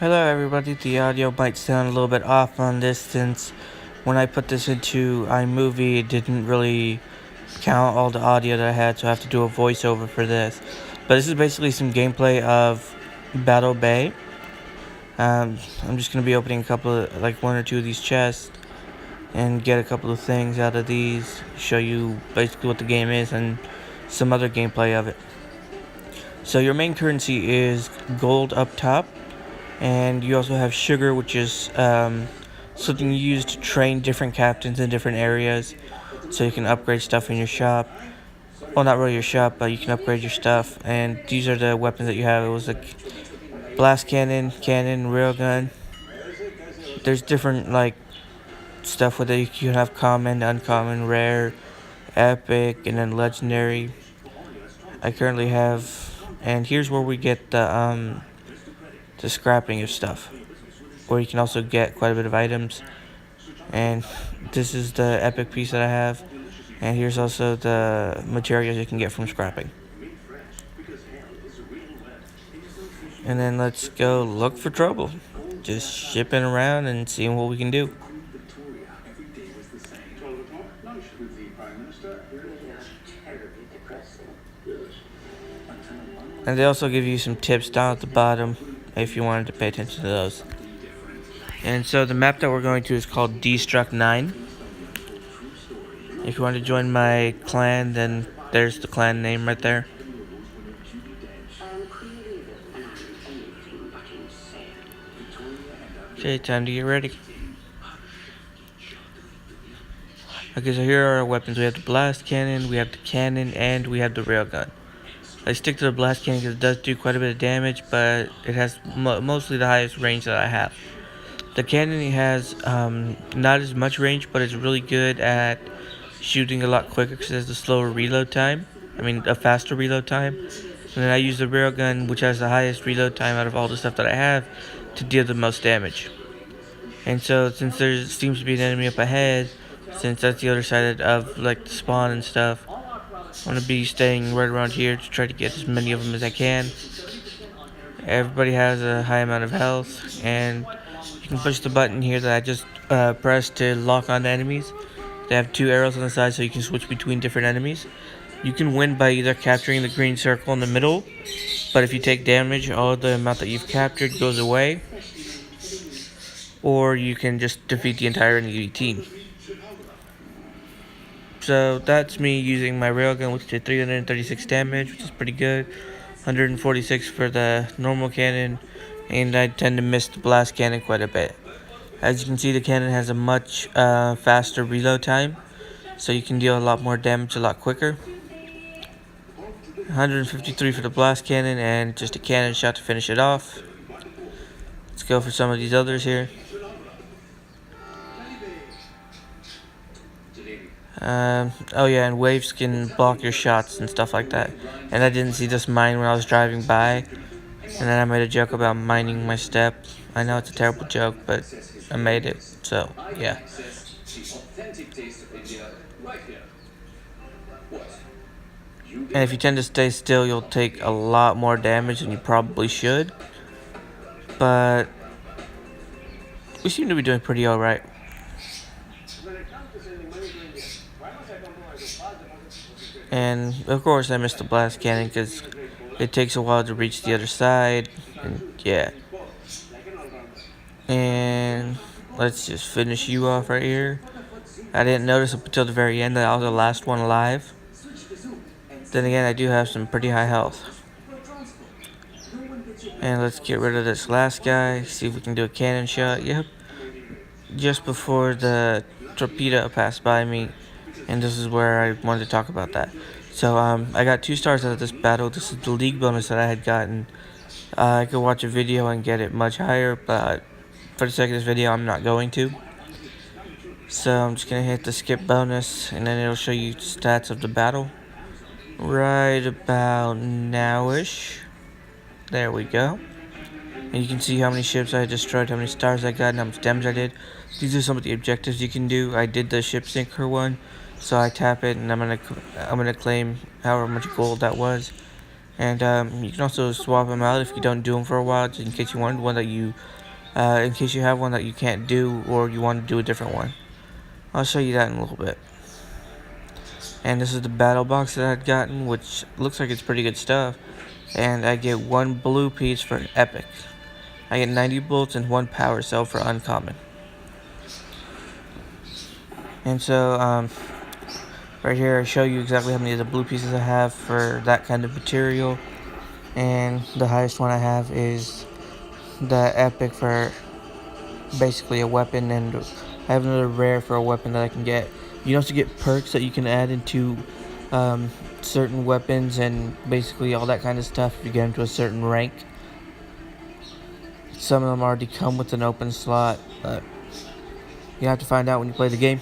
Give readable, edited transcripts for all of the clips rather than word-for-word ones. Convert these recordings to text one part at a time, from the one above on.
Hello everybody, the audio might sound a little bit off on this since when I put this into iMovie it didn't really count all the audio that I had, so I have to do a voiceover for this. But this is basically some gameplay of Battle Bay. I'm just going to be opening a couple of, like one or two of these chests and get a couple of things out of these, show you basically what the game is and some other gameplay of it. So your main currency is gold up top. And you also have sugar, which is something you use to train different captains in different areas, so you can upgrade stuff in your shop. Well, not really your shop, but you can upgrade your stuff. And these are the weapons that you have. It was like blast cannon, railgun. There's different like stuff with it. You can have common, uncommon, rare, epic, and then legendary. I currently have, and here's where we get the scrapping of stuff, where you can also get quite a bit of items. And this is the epic piece that I have, and here's also the materials you can get from scrapping. And then let's go look for trouble, just shipping around and seeing what we can do. And they also give you some tips down at the bottom if you wanted to pay attention to those. And so the map that we're going to is called Destruct 9. If you want to join my clan, then there's the clan name right there. Okay, time to get ready. Okay, so here are our weapons. We have the blast cannon, we have the cannon, and we have the railgun. I stick to the blast cannon because it does do quite a bit of damage, but it has mostly the highest range that I have. The cannon has not as much range, but it's really good at shooting a lot quicker because it has a slower reload time. A faster reload time. And then I use the railgun, which has the highest reload time out of all the stuff that I have, to deal the most damage. And so, since there seems to be an enemy up ahead, since that's the other side of like the spawn and stuff, I'm going to be staying right around here to try to get as many of them as I can. Everybody has a high amount of health, and you can push the button here that I just pressed to lock on enemies. They have two arrows on the side so you can switch between different enemies. You can win by either capturing the green circle in the middle, but if you take damage, all the amount that you've captured goes away. Or you can just defeat the entire enemy team. So that's me using my railgun, which did 336 damage, which is pretty good. 146 for the normal cannon, and I tend to miss the blast cannon quite a bit. As you can see, the cannon has a much faster reload time, so you can deal a lot more damage a lot quicker. 153 for the blast cannon, and just a cannon shot to finish it off. Let's go for some of these others here. Oh yeah, and waves can block your shots and stuff like that. And I didn't see this mine when I was driving by, and then I made a joke about mining my step. I know it's a terrible joke, but I made it, so yeah. And if you tend to stay still, you'll take a lot more damage than you probably should. But we seem to be doing pretty alright. And of course I missed the blast cannon because it takes a while to reach the other side, and yeah. And let's just finish you off right here. I didn't notice up until the very end that I was the last one alive. Then again, I do have some pretty high health. And let's get rid of this last guy, see if we can do a cannon shot. Yep. Just before the torpedo passed by me, and this is where I wanted to talk about that. So I got 2 stars out of this battle. This is the league bonus that I had gotten. I could watch a video and get it much higher, but for the sake of this video, I'm not going to. So I'm just going to hit the skip bonus, and then it'll show you stats of the battle. Right about now-ish. There we go. And you can see how many ships I destroyed, how many stars I got, and how much damage I did. These are some of the objectives you can do. I did the ship sinker one, so I tap it, and I'm gonna claim however much gold that was. And you can also swap them out if you don't do them for a while, just in case you want one that in case you have one that you can't do or you want to do a different one. I'll show you that in a little bit. And this is the battle box that I'd gotten, which looks like it's pretty good stuff. And I get 1 blue piece for epic. I get 90 bolts and 1 power cell for uncommon. And so, right here I show you exactly how many of the blue pieces I have for that kind of material. And the highest one I have is the epic for basically a weapon, and I have another rare for a weapon that I can get. You also get perks that you can add into certain weapons and basically all that kind of stuff if you get into a certain rank. Some of them already come with an open slot, but you have to find out when you play the game.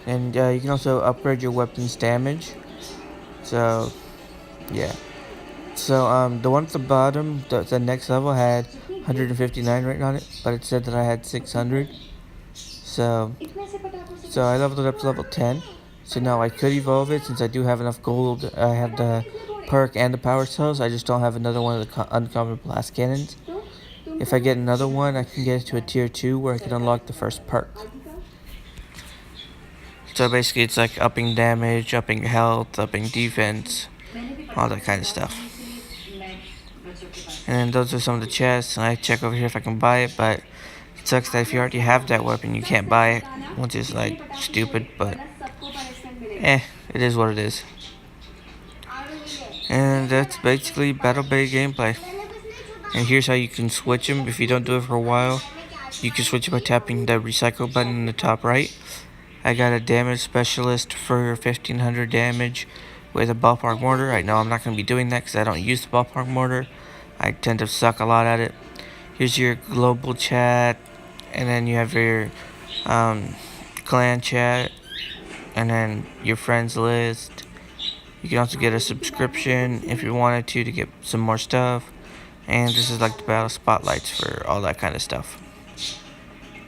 And you can also upgrade your weapon's damage. So, yeah. So, the one at the bottom, the next level had 159 written on it, but it said that I had 600. So I leveled it up to level 10. So now I could evolve it since I do have enough gold. I have the perk and the power cells. I just don't have another one of the uncommon blast cannons. If I get another one, I can get it to a tier 2 where I can unlock the first perk. So basically it's like upping damage, upping health, upping defense, all that kind of stuff. And those are some of the chests. I check over here if I can buy it, but it sucks that if you already have that weapon, you can't buy it, which is like stupid, but it is what it is. And that's basically Battle Bay gameplay. And here's how you can switch them if you don't do it for a while. You can switch it by tapping the recycle button in the top right. I got a damage specialist for 1500 damage with a ballpark mortar. I know I'm not going to be doing that because I don't use the ballpark mortar. I tend to suck a lot at it. Here's your global chat, and then you have your clan chat, and then your friends list. You can also get a subscription if you wanted to get some more stuff. And this is like the battle spotlights for all that kind of stuff.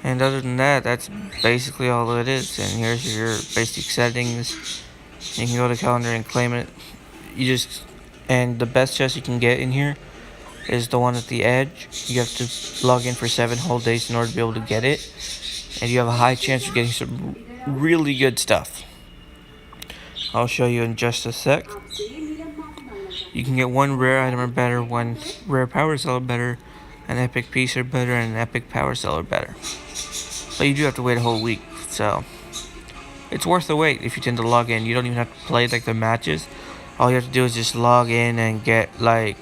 And other than that, that's basically all it is. And here's your basic settings. You can go to calendar and claim it. And the best chest you can get in here is the one at the edge. You have to log in for 7 whole days in order to be able to get it. And you have a high chance of getting some really good stuff. I'll show you in just a sec. You can get 1 rare item or better, 1 rare power cell or better, an epic piece or better, and an epic power cell or better. But you do have to wait a whole week, so it's worth the wait if you tend to log in. You don't even have to play like the matches. All you have to do is just log in and get like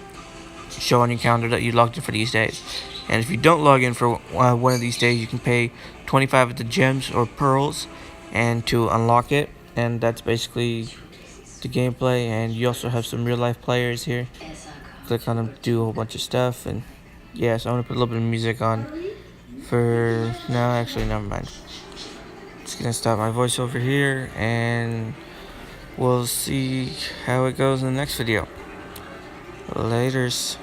show on your calendar that you logged in for these days. And if you don't log in for one of these days, you can pay 25 of the gems or pearls and to unlock it. And that's basically the gameplay. And you also have some real life players here. Click on them, do a whole bunch of stuff. And yeah, so I'm gonna put a little bit of music on for now. Actually, never mind. Just gonna stop my voiceover here, and we'll see how it goes in the next video. Laters.